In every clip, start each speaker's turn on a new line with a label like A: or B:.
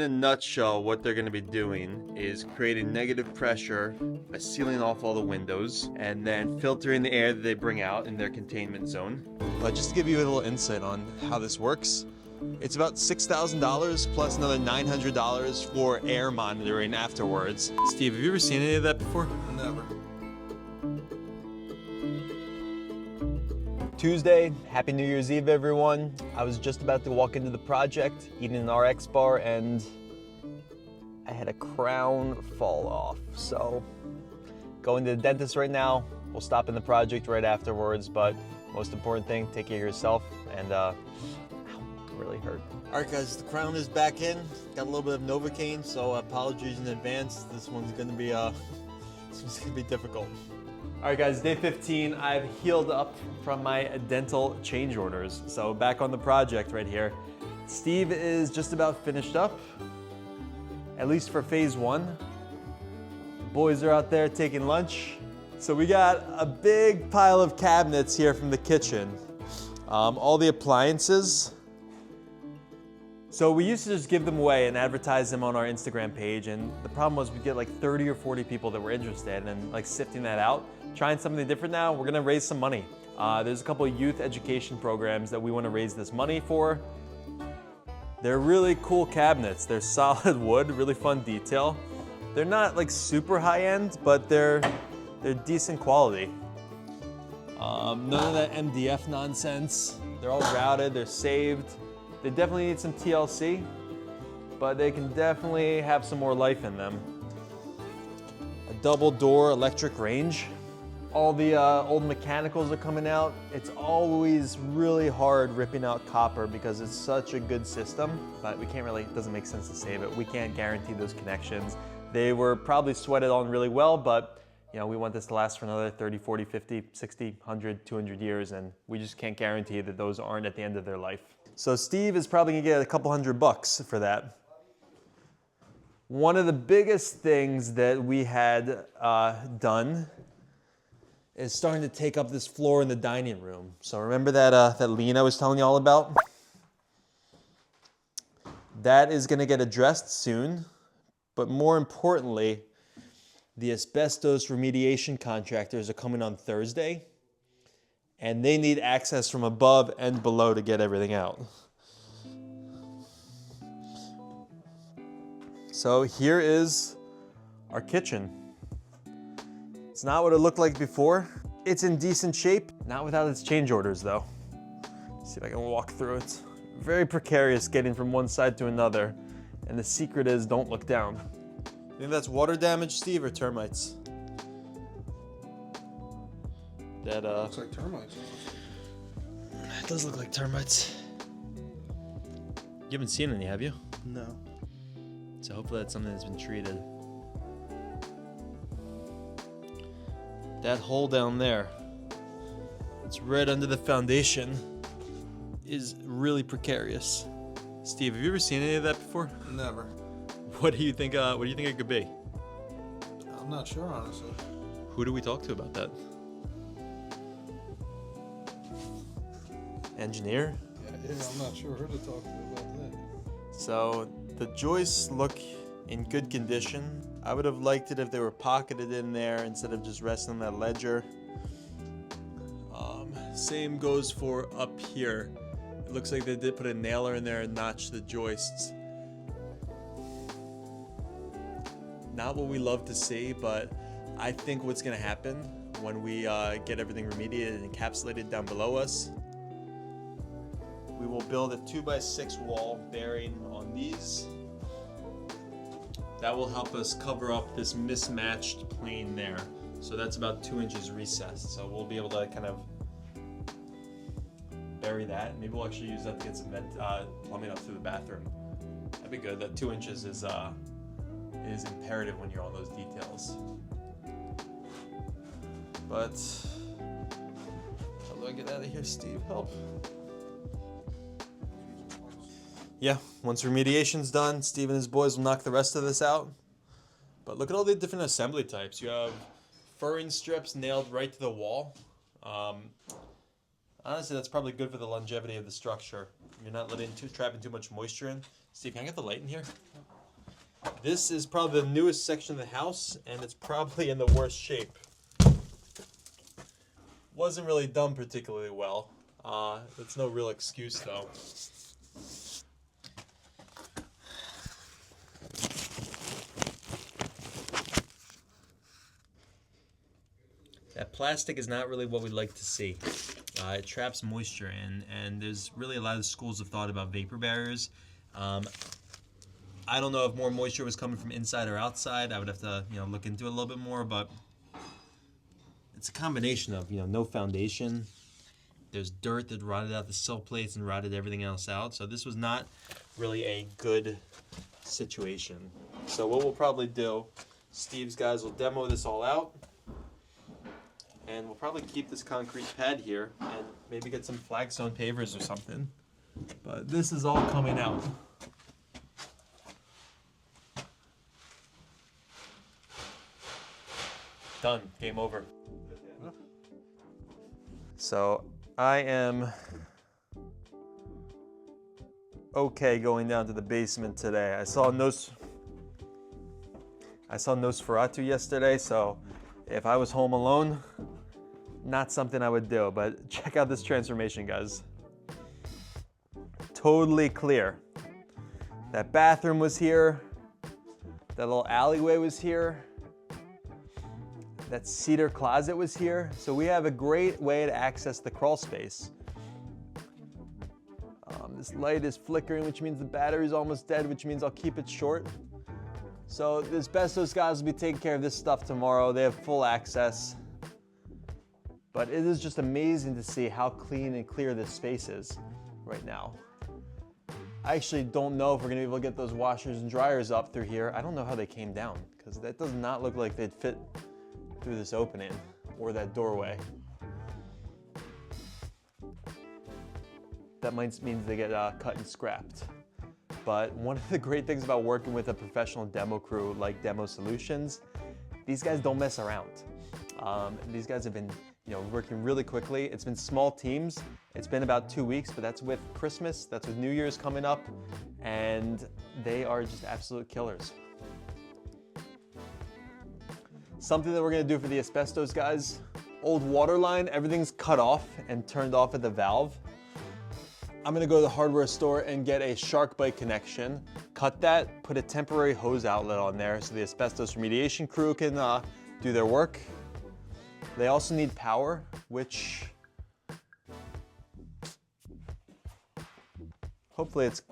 A: In a nutshell, what they're going to be doing is creating negative pressure by sealing off all the windows and then filtering the air that they bring out in their containment zone. But just to give you a little insight on how this works, it's about $6,000 plus another $900 for air monitoring afterwards. Steve, have you ever seen any of that before?
B: Never.
A: Tuesday, Happy New Year's Eve, everyone. I was just about to walk into the project, eating an RX bar, and I had a crown fall off. So, going to the dentist right now. We'll stop in the project right afterwards, but most important thing, take care of yourself, and really hurt. All right, guys, the crown is back in. Got a little bit of Novocaine, so apologies in advance. This one's gonna be difficult. All right, guys, day 15. I've healed up from my dental change orders. So back on the project right here. Steve is just about finished up, at least for phase 1. Boys are out there taking lunch. So we got a big pile of cabinets here from the kitchen. All the appliances. So we used to just give them away and advertise them on our Instagram page, and the problem was we'd get like 30 or 40 people that were interested, and like sifting that out, trying something different now, we're gonna raise some money. There's a couple of youth education programs that we wanna raise this money for. They're really cool cabinets. They're solid wood, really fun detail. They're not like super high end, but they're decent quality. None of that MDF nonsense. They're all routed, they're saved. They definitely need some TLC, but they can definitely have some more life in them. A double door electric range. All the old mechanicals are coming out. It's always really hard ripping out copper because it's such a good system, but we can't really, it doesn't make sense to save it. We can't guarantee those connections. They were probably sweated on really well, but you know, we want this to last for another 30, 40, 50, 60, 100, 200 years, and we just can't guarantee that those aren't at the end of their life. So Steve is probably gonna get a couple $100 for that. One of the biggest things that we had done is starting to take up this floor in the dining room. So remember that lean I was telling you all about? That is gonna get addressed soon, but more importantly, the asbestos remediation contractors are coming on Thursday, and they need access from above and below to get everything out. So here is our kitchen. It's not what it looked like before. It's in decent shape, not without its change orders though. Let's see if I can walk through it. Very precarious getting from one side to another, and the secret is don't look down. You think that's water damage, Steve, or termites? That
B: Looks like termites.
A: It does look like termites. You haven't seen any, have you?
B: No.
A: So hopefully that's something that's been treated. That hole down there, it's right under the foundation, is really precarious. Steve, have you ever seen any of that before?
B: Never.
A: What do you think? What do you think it could be?
B: I'm not sure, honestly.
A: Who do we talk to about that? Engineer?
B: Yeah, I'm not sure who to talk to about that.
A: So the joists look in good condition. I would have liked it if they were pocketed in there instead of just resting on that ledger. Same goes for up here. It looks like they did put a nailer in there and notch the joists. Not what we love to see, but I think what's gonna happen when we get everything remediated and encapsulated down below us, we will build a 2x6 wall bearing on these. That will help us cover up this mismatched plane there. So that's about 2 inches recessed. So we'll be able to kind of bury that. Maybe we'll actually use that to get some plumbing up through the bathroom. That'd be good. That 2 inches is imperative when you're on those details. But how do I get out of here, Steve? Help. Yeah, once remediation's done, Steve and his boys will knock the rest of this out. But look at all the different assembly types. You have furring strips nailed right to the wall. Honestly, that's probably good for the longevity of the structure. You're not trapping too much moisture in. Steve, can I get the light in here? This is probably the newest section of the house, and it's probably in the worst shape. Wasn't really done particularly well. That's no real excuse though. That plastic is not really what we'd like to see. It traps moisture, and there's really a lot of schools of thought about vapor barriers. I don't know if more moisture was coming from inside or outside. I would have to, look into it a little bit more, but it's a combination of, no foundation. There's dirt that rotted out the sill plates and rotted everything else out. So this was not really a good situation. So what we'll probably do, Steve's guys will demo this all out. And we'll probably keep this concrete pad here and maybe get some flagstone pavers or something. But this is all coming out. Done. Game over. So I am okay going down to the basement today. I saw Nosferatu yesterday, so if I was home alone, not something I would do. But check out this transformation, guys. Totally clear. That bathroom was here. That little alleyway was here. That cedar closet was here. So we have a great way to access the crawl space. This light is flickering, which means the battery's almost dead, which means I'll keep it short. So the Asbestos guys will be taking care of this stuff tomorrow. They have full access. But it is just amazing to see how clean and clear this space is right now. I actually don't know if we're gonna be able to get those washers and dryers up through here. I don't know how they came down, because that does not look like they'd fit through this opening or that doorway. That means they get cut and scrapped. But one of the great things about working with a professional demo crew like Demo Solutions, these guys don't mess around. These guys have been working really quickly. It's been small teams. It's been about 2 weeks, but that's with Christmas, that's with New Year's coming up, and they are just absolute killers. Something that we're gonna do for the Asbestos guys, old water line, everything's cut off and turned off at the valve. I'm gonna go to the hardware store and get a shark bite connection, cut that, put a temporary hose outlet on there so the Asbestos remediation crew can do their work. They also need power, which hopefully it's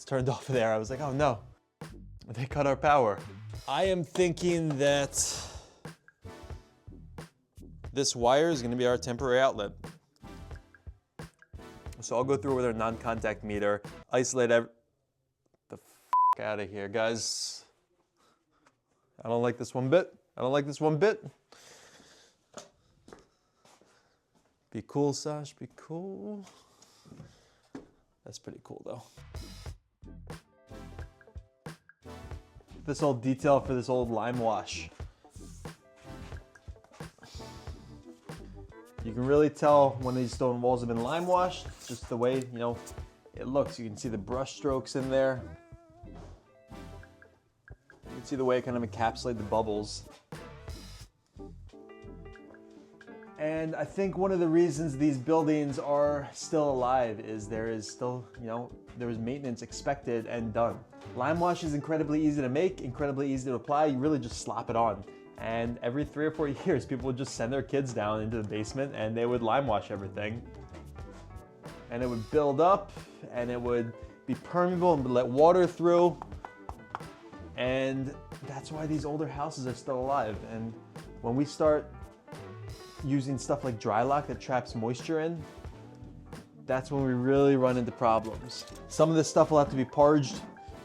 A: turned off there. I was like, oh no, they cut our power. I am thinking that this wire is gonna be our temporary outlet. So I'll go through with our non-contact meter, isolate the f out of here, guys. I don't like this one bit. I don't like this one bit. Be cool, Sash, be cool. That's pretty cool though. This old detail for this old lime wash. You can really tell when these stone walls have been lime washed, just the way, it looks. You can see the brush strokes in there. You can see the way it kind of encapsulates the bubbles. And I think one of the reasons these buildings are still alive is there is still, there is maintenance expected and done. Lime wash is incredibly easy to make, incredibly easy to apply. You really just slap it on. And every 3 or 4 years, people would just send their kids down into the basement and they would lime wash everything. And it would build up and it would be permeable and let water through. And that's why these older houses are still alive. And when we start using stuff like dry lock that traps moisture in, that's when we really run into problems. Some of this stuff will have to be parged.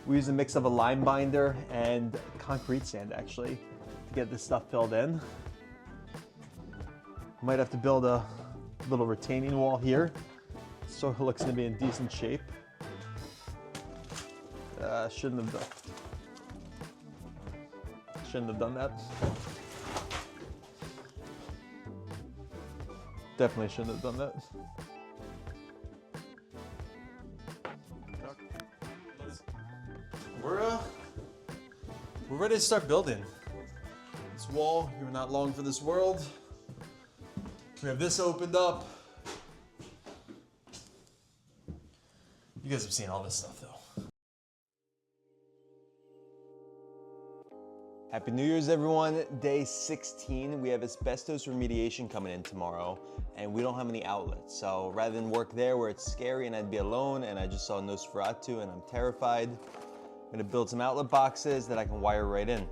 A: We use a mix of a lime binder and concrete sand actually to get this stuff filled in. Might have to build a little retaining wall here. So it looks to be in decent shape. Shouldn't have done that. Definitely shouldn't have done that. We're ready to start building. This wall, you're not long for this world. We have this opened up. You guys have seen all this stuff though. Happy New Year's everyone. Day 16. We have asbestos remediation coming in tomorrow and we don't have any outlets. So rather than work there where it's scary and I'd be alone and I just saw Nosferatu and I'm terrified, I'm gonna build some outlet boxes that I can wire right in.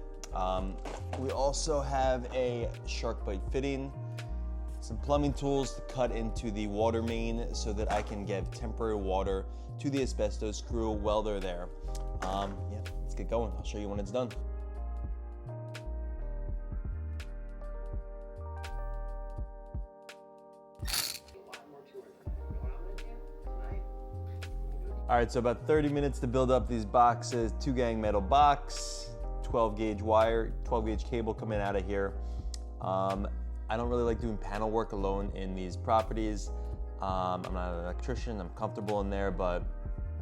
A: We also have a shark bite fitting, some plumbing tools to cut into the water main so that I can get temporary water to the asbestos screw while they're there. Yeah, let's get going. I'll show you when it's done. All right, so about 30 minutes to build up these boxes, 2 gang metal box, 12 gauge wire, 12 gauge cable coming out of here. I don't really like doing panel work alone in these properties. I'm not an electrician, I'm comfortable in there, but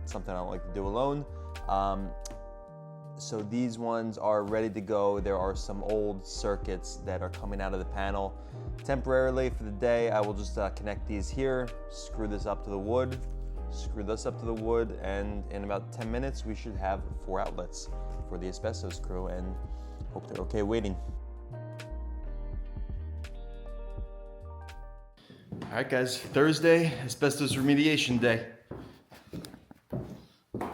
A: it's something I don't like to do alone. So these ones are ready to go. There are some old circuits that are coming out of the panel. Temporarily for the day, I will just connect these here, screw this up to the wood, screw this up to the wood, and in about 10 minutes, we should have 4 outlets for the asbestos crew, and hope they're okay waiting. All right, guys, Thursday, asbestos remediation day. I'm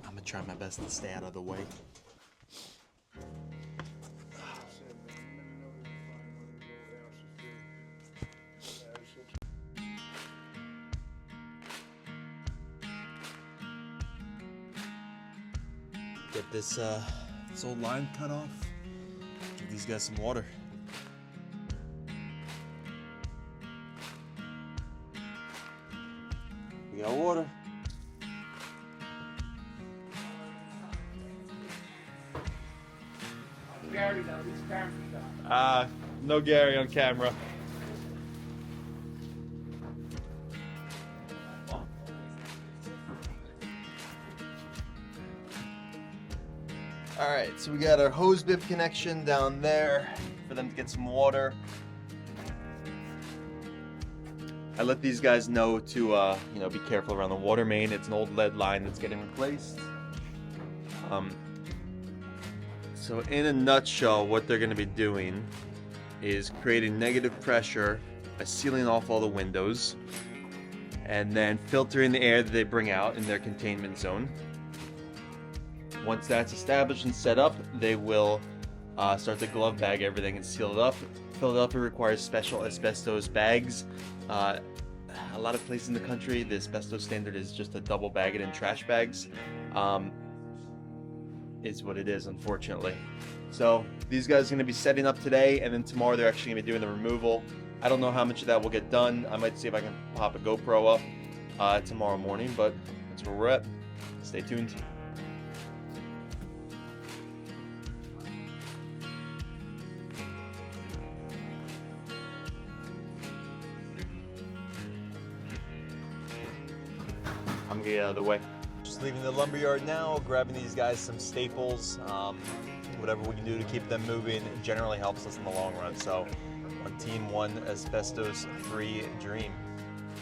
A: gonna try my best to stay out of the way. Get this old line cut off. Give these guys some water. We got water.
C: Gary though, he's camera shot.
A: No Gary on camera. All right, so we got our hose bib connection down there for them to get some water. I let these guys know to, be careful around the water main. It's an old lead line that's getting replaced. So in a nutshell, what they're gonna be doing is creating negative pressure by sealing off all the windows and then filtering the air that they bring out in their containment zone. Once that's established and set up, they will start to glove bag everything and seal it up. Philadelphia requires special asbestos bags. A lot of places in the country, the asbestos standard is just to double bag it in trash bags. Is what it is, unfortunately. So these guys are going to be setting up today, and then tomorrow they're actually going to be doing the removal. I don't know how much of that will get done. I might see if I can pop a GoPro up tomorrow morning, but that's where we're at. Stay tuned. I'm gonna get out of the way. Just leaving the lumberyard now, grabbing these guys some staples. Whatever we can do to keep them moving generally helps us in the long run. So, one team, one asbestos-free dream.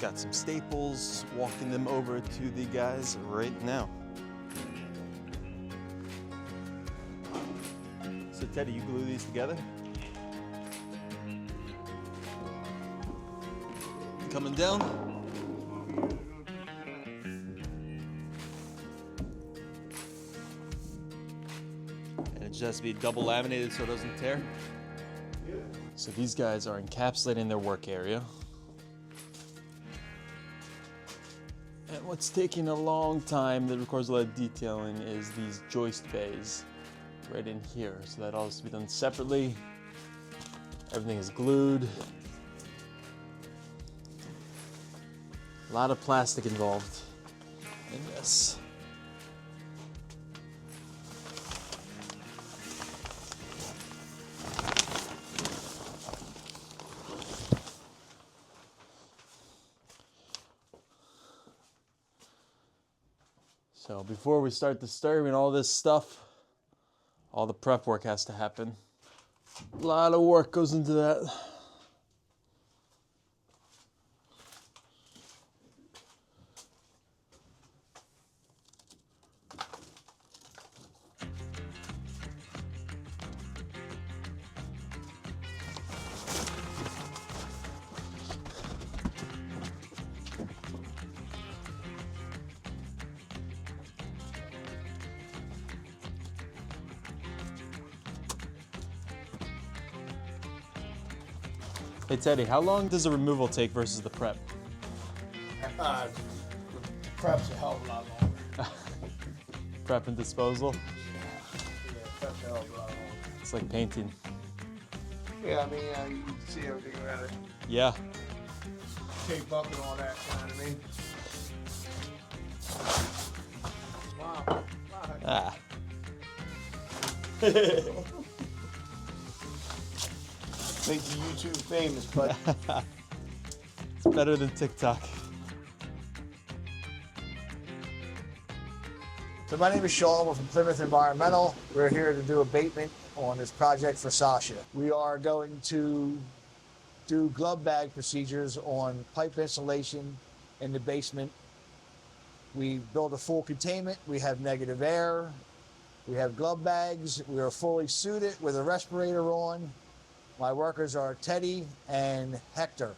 A: Got some staples, walking them over to the guys right now. So Teddy, you glue these together? Coming down. It just has to be double laminated so it doesn't tear. So these guys are encapsulating their work area. And what's taking a long time that requires a lot of detailing is these joist bays right in here. So that all has to be done separately. Everything is glued. A lot of plastic involved in this. So before we start disturbing all this stuff, all the prep work has to happen. A lot of work goes into that. Hey Teddy, how long does the removal take versus the prep?
C: The prep's a hell of a lot longer.
A: Prep and disposal?
C: Yeah, prep's a hell of a lot longer.
A: It's like painting.
C: Yeah, I mean, you can see everything around it.
A: Yeah.
C: Tape up and all that, you know what I mean? Wow.
A: Ah.
C: Make the YouTube famous, but
A: It's better than TikTok.
D: So my name is Sean, we're from Plymouth Environmental. We're here to do abatement on this project for Sasha. We are going to do glove bag procedures on pipe installation in the basement. We build a full containment, we have negative air, we have glove bags, we are fully suited with a respirator on. My workers are Teddy and Hector.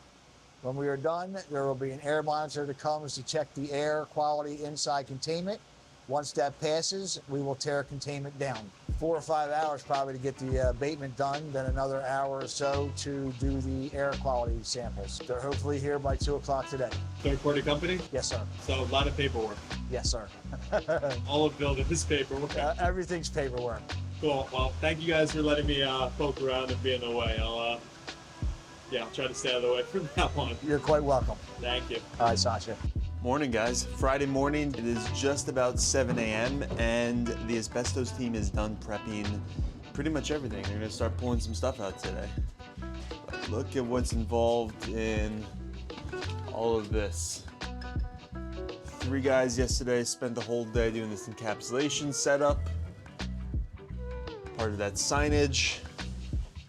D: When we are done, there will be an air monitor that comes to check the air quality inside containment. Once that passes, we will tear containment down. 4 or 5 hours probably to get the abatement done, then another hour or so to do the air quality samples. They're hopefully here by 2 o'clock today.
E: Third-party company?
D: Yes, sir.
E: So a lot of paperwork.
D: Yes, sir.
E: All of building is paperwork.
D: Everything's paperwork.
E: Cool. Well, thank you guys for letting me poke around and be in the way. I'll try to stay out of the way from now on.
D: You're quite welcome.
E: Thank you.
D: All right, Sasha.
A: Morning, guys. Friday morning. It is just about 7 a.m. and the Asbestos team is done prepping pretty much everything. They're gonna start pulling some stuff out today. But look at what's involved in all of this. 3 guys yesterday spent the whole day doing this encapsulation setup. Part of that signage,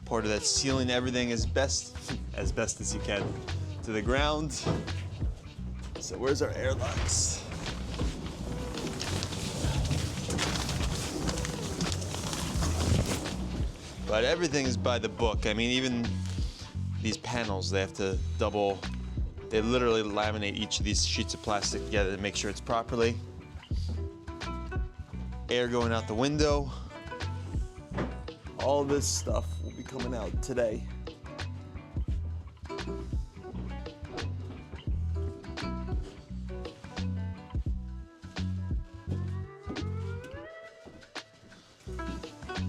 A: part of that sealing everything as best as you can to the ground. So where's our airlocks? But everything is by the book. I mean, even these panels, they have to they literally laminate each of these sheets of plastic together to make sure it's properly. Air going out the window. All this stuff will be coming out today.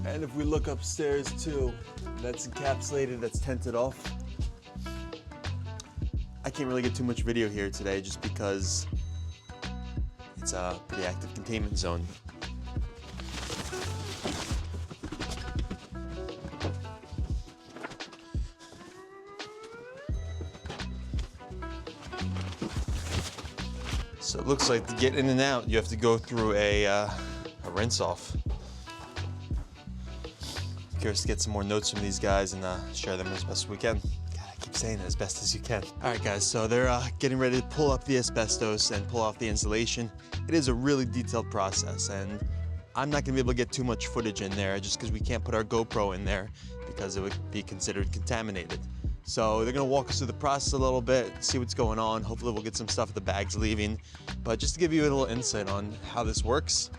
A: And if we look upstairs too, that's encapsulated, that's tented off. I can't really get too much video here today just because it's a pretty active containment zone. So it looks like to get in and out, you have to go through a rinse off. Curious to get some more notes from these guys and share them as best as we can. God, I keep saying it, as best as you can. All right, guys, so they're getting ready to pull up the asbestos and pull off the insulation. It is a really detailed process, and I'm not gonna be able to get too much footage in there just because we can't put our GoPro in there because it would be considered contaminated. So they're gonna walk us through the process a little bit, see what's going on. Hopefully we'll get some stuff at the bags leaving. But just to give you a little insight on how this works,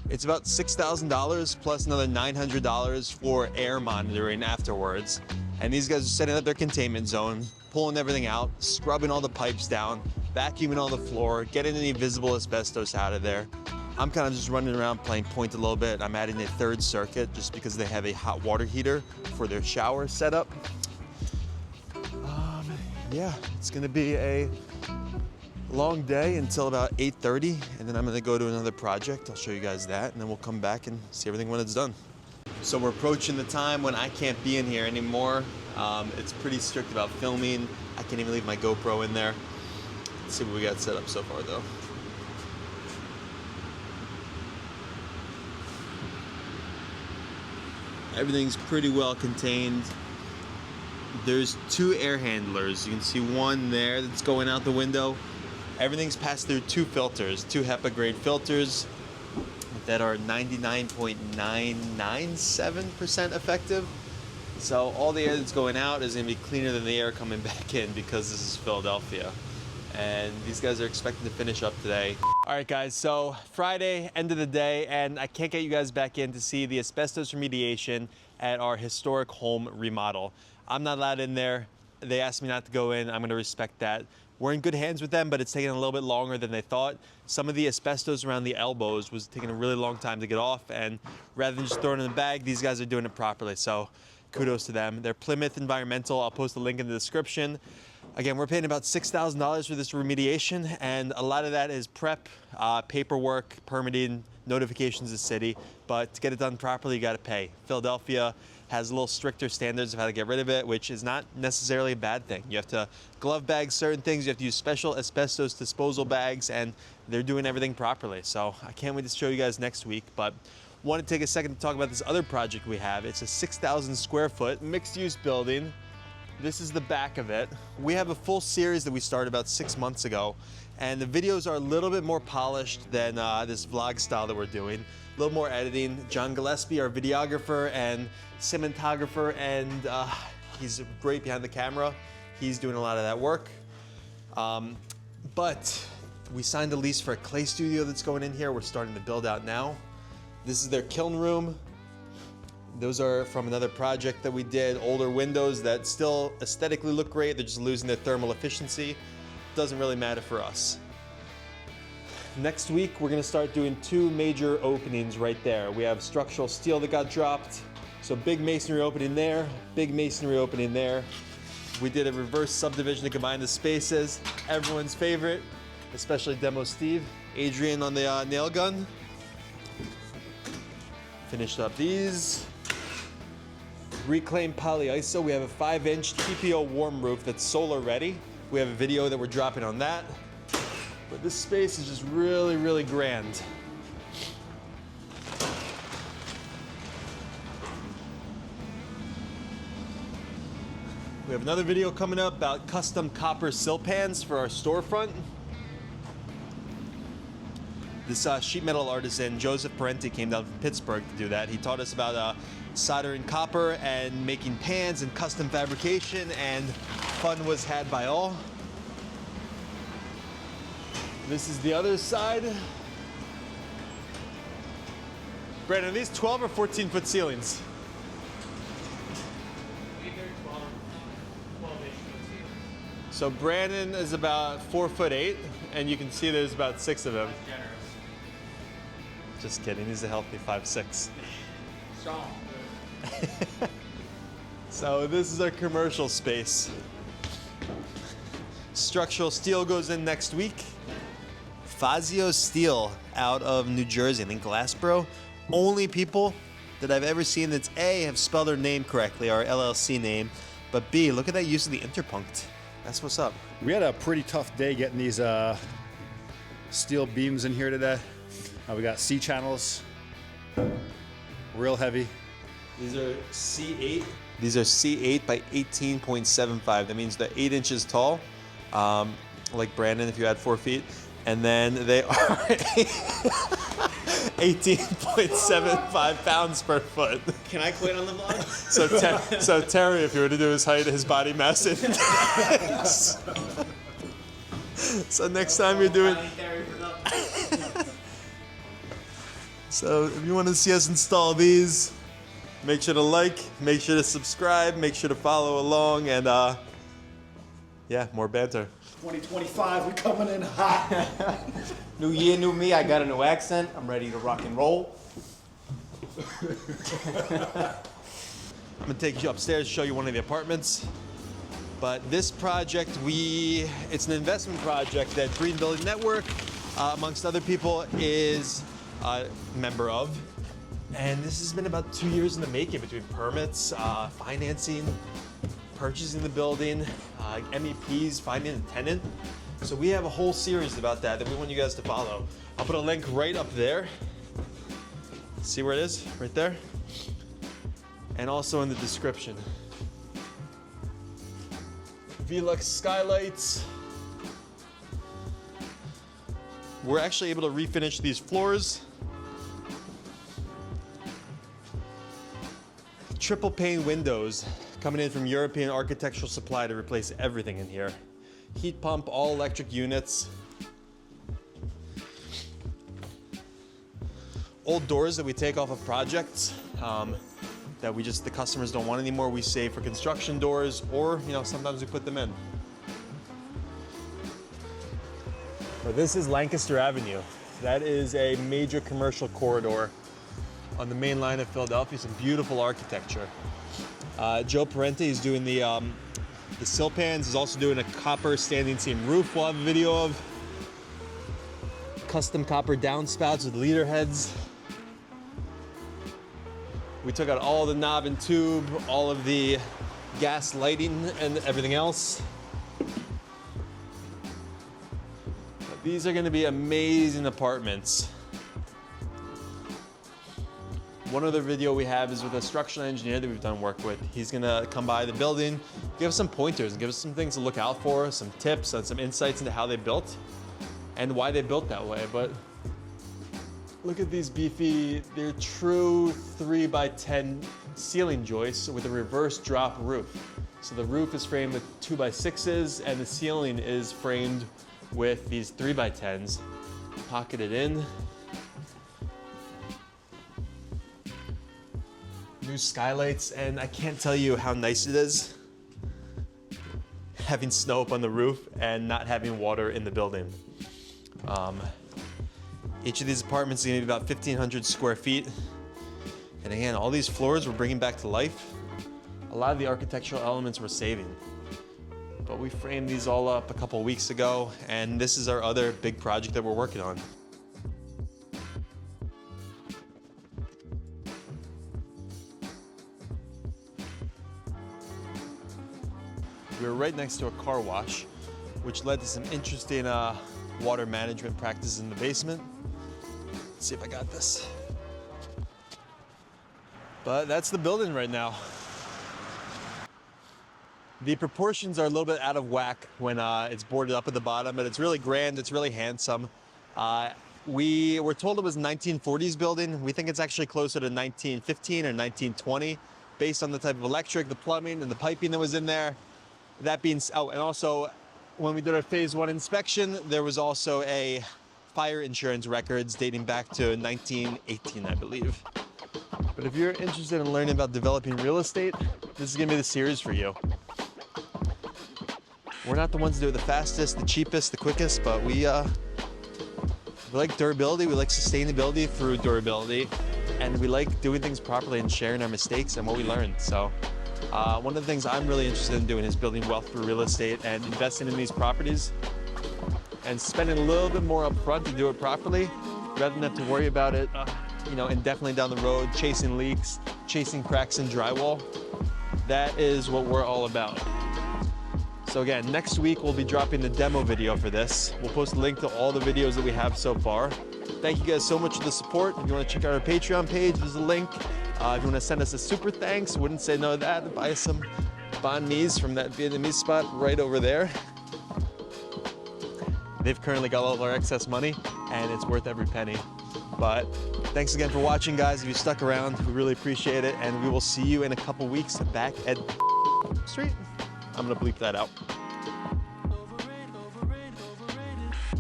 A: it's about $6,000 plus another $900 for air monitoring afterwards. And these guys are setting up their containment zone, pulling everything out, scrubbing all the pipes down, vacuuming all the floor, getting any visible asbestos out of there. I'm kind of just running around playing point a little bit. I'm adding a 3rd circuit just because they have a hot water heater for their shower setup. Yeah, it's gonna be a long day until about 8:30, and then I'm gonna go to another project. I'll show you guys that, and then we'll come back and see everything when it's done. So we're approaching the time when I can't be in here anymore. It's pretty strict about filming. I can't even leave my GoPro in there. Let's see what we got set up so far, though. Everything's pretty well contained. There's 2 air handlers. You can see one there that's going out the window. Everything's passed through 2 filters, 2 HEPA grade filters that are 99.997% effective. So all the air that's going out is gonna be cleaner than the air coming back in because this is Philadelphia. And these guys are expecting to finish up today. All right, guys, so Friday, end of the day, and I can't get you guys back in to see the asbestos remediation at our historic home remodel. I'm not allowed in there. They asked me not to go in. I'm gonna respect that. We're in good hands with them, but it's taking a little bit longer than they thought. Some of the asbestos around the elbows was taking a really long time to get off, and rather than just throwing it in the bag, these guys are doing it properly, so kudos to them. They're Plymouth Environmental. I'll post a link in the description. Again, we're paying about $6,000 for this remediation, and a lot of that is prep, paperwork, permitting, notifications to the city, but to get it done properly, you gotta pay. Philadelphia has a little stricter standards of how to get rid of it, which is not necessarily a bad thing. You have to glove bag certain things, you have to use special asbestos disposal bags, and they're doing everything properly. So I can't wait to show you guys next week, but want to take a second to talk about this other project we have. It's a 6,000 square foot mixed use building. This is the back of it. We have a full series that we started about 6 months ago, and the videos are a little bit more polished than this vlog style that we're doing. A little more editing. John Gillespie, our videographer and cinematographer, and he's great behind the camera. He's doing a lot of that work. But we signed a lease for a clay studio that's going in here. We're starting to build out now. This is their kiln room. Those are from another project that we did, older windows that still aesthetically look great. They're just losing their thermal efficiency. Doesn't really matter for us. Next week, we're gonna start doing 2 major openings right there. We have structural steel that got dropped. So big masonry opening there, big masonry opening there. We did a reverse subdivision to combine the spaces. Everyone's favorite, especially Demo Steve. Adrian on the nail gun. Finished up these. Reclaimed polyiso. We have a 5-inch TPO warm roof that's solar ready. We have a video that we're dropping on that. But this space is just really, really grand. We have another video coming up about custom copper sill pans for our storefront. This sheet metal artisan, Joseph Parenti, came down from Pittsburgh to do that. He taught us about soldering copper and making pans and custom fabrication, and fun was had by all. This is the other side. Brandon, are these 12 or 14-foot ceilings? So Brandon is about 4'8", and you can see there's about 6 of him. Just kidding, he's a healthy 5'6".
C: Strong.
A: So this is our commercial space. Structural steel goes in next week. Fazio Steel out of New Jersey, I think Glassboro. Only people that I've ever seen that's A, have spelled their name correctly, our LLC name, but B, look at that use of the interpunct. That's what's up.
F: We had a pretty tough day getting these steel beams in here today. We got C channels, real heavy.
A: These are C8. These are C8 by 18.75. That means they're 8 inches tall, like Brandon if you had 4 feet. And then they are 18.75 pounds per foot.
G: Can I quit on the vlog?
A: So Terry, if you were to do his height, his body mass index. So next time you're doing. So if you want to see us install these, make sure to like, make sure to subscribe, make sure to follow along, and yeah, more banter.
C: 2025, we coming in hot.
G: New year, new me. I got a new accent. I'm ready to rock and roll.
A: I'm gonna take you upstairs, show you one of the apartments. But this project, it's an investment project that Green Building Network, amongst other people, is a member of. And this has been about 2 years in the making between permits, financing, purchasing the building, MEPs, finding a tenant. So we have a whole series about that we want you guys to follow. I'll put a link right up there. See where it is? Right there. and also in the description. Velux skylights. We're actually able to refinish these floors. Triple pane windows coming in from European Architectural Supply to replace everything in here. Heat pump, all electric units. Old doors that we take off of projects that the customers don't want anymore, we save for construction doors, or sometimes we put them in. But this is Lancaster Avenue. That is a major commercial corridor on the main line of Philadelphia. Some beautiful architecture. Joe Parente is doing the sill pans. He's also doing a copper standing seam roof. We'll have a video of custom copper downspouts with leader heads. We took out all the knob and tube, all of the gas lighting and everything else. But these are going to be amazing apartments. One other video we have is with a structural engineer that we've done work with. He's gonna come by the building, give us some pointers and give us some things to look out for, some tips and some insights into how they built and why they built that way. But look at these beefy, they're true 3x10 ceiling joists with a reverse drop roof. So the roof is framed with 2x6s and the ceiling is framed with these 3x10s, pocketed in. New skylights, and I can't tell you how nice it is having snow up on the roof and not having water in the building. Each of these apartments is gonna be about 1,500 square feet. And again, all these floors we're bringing back to life. A lot of the architectural elements we're saving. But we framed these all up a couple weeks ago, and this is our other big project that we're working on. We were right next to a car wash, which led to some interesting water management practices in the basement. Let's see if I got this. But that's the building right now. The proportions are a little bit out of whack when it's boarded up at the bottom, but it's really grand, it's really handsome. We were told it was a 1940s building. We think it's actually closer to 1915 or 1920, based on the type of electric, the plumbing, and the piping that was in there. That being, oh, and also when we did our phase 1 inspection, there was also a fire insurance records dating back to 1918, I believe. But if you're interested in learning about developing real estate, this is gonna be the series for you. We're not the ones to do it the fastest, the cheapest, the quickest, but we like durability, we like sustainability through durability, and we like doing things properly and sharing our mistakes and what we learned. So one of the things I'm really interested in doing is building wealth through real estate and investing in these properties and spending a little bit more up front to do it properly rather than have to worry about it, indefinitely down the road, chasing leaks, chasing cracks in drywall. That is what we're all about. So again, next week we'll be dropping the demo video for this. We'll post a link to all the videos that we have so far. Thank you guys so much for the support. If you want to check out our Patreon page, there's a link. If you want to send us a super thanks, wouldn't say no to that. Buy some banh mi's from that Vietnamese spot right over there. They've currently got all of our excess money, and it's worth every penny. But thanks again for watching, guys. If you stuck around, we really appreciate it, and we will see you in a couple weeks back at Street. I'm gonna bleep that out.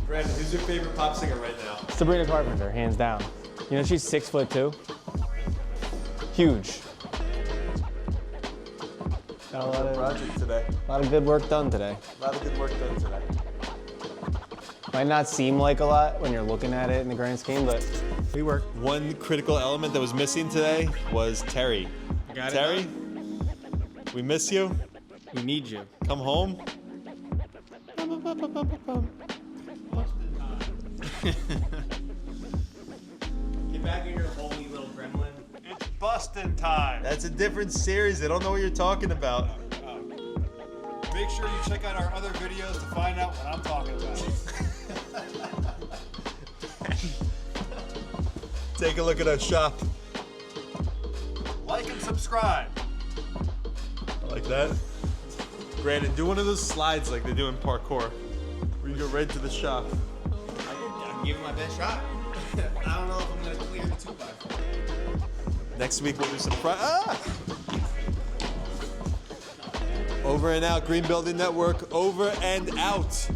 A: Brandon, who's your favorite pop singer right now?
H: Sabrina Carpenter, hands down. You know, she's 6'2". Huge. Got a lot of
A: project today.
H: A lot of good work done today.
A: A lot of good work done today.
H: Might not seem like a lot when you're looking at it in the grand scheme, but we work.
A: One critical element that was missing today was Terry.
H: Got
A: Terry,
H: it
A: we miss you.
H: we need you.
A: Come home.
G: Get back in your holy little gremlin.
F: It's bustin' time.
A: That's a different series. I don't know what you're talking about.
F: Make sure you check out our other videos to find out what I'm talking about.
A: Take a look at our shop.
F: Like
I: like and subscribe.
E: I like that. Brandon, do one of those slides like they do in parkour, where you go right to the shop.
G: I'm giving my best shot. I don't know if I'm gonna clear the 2x4.
E: Next week we'll do some Over and out, Green Building Network, over and out.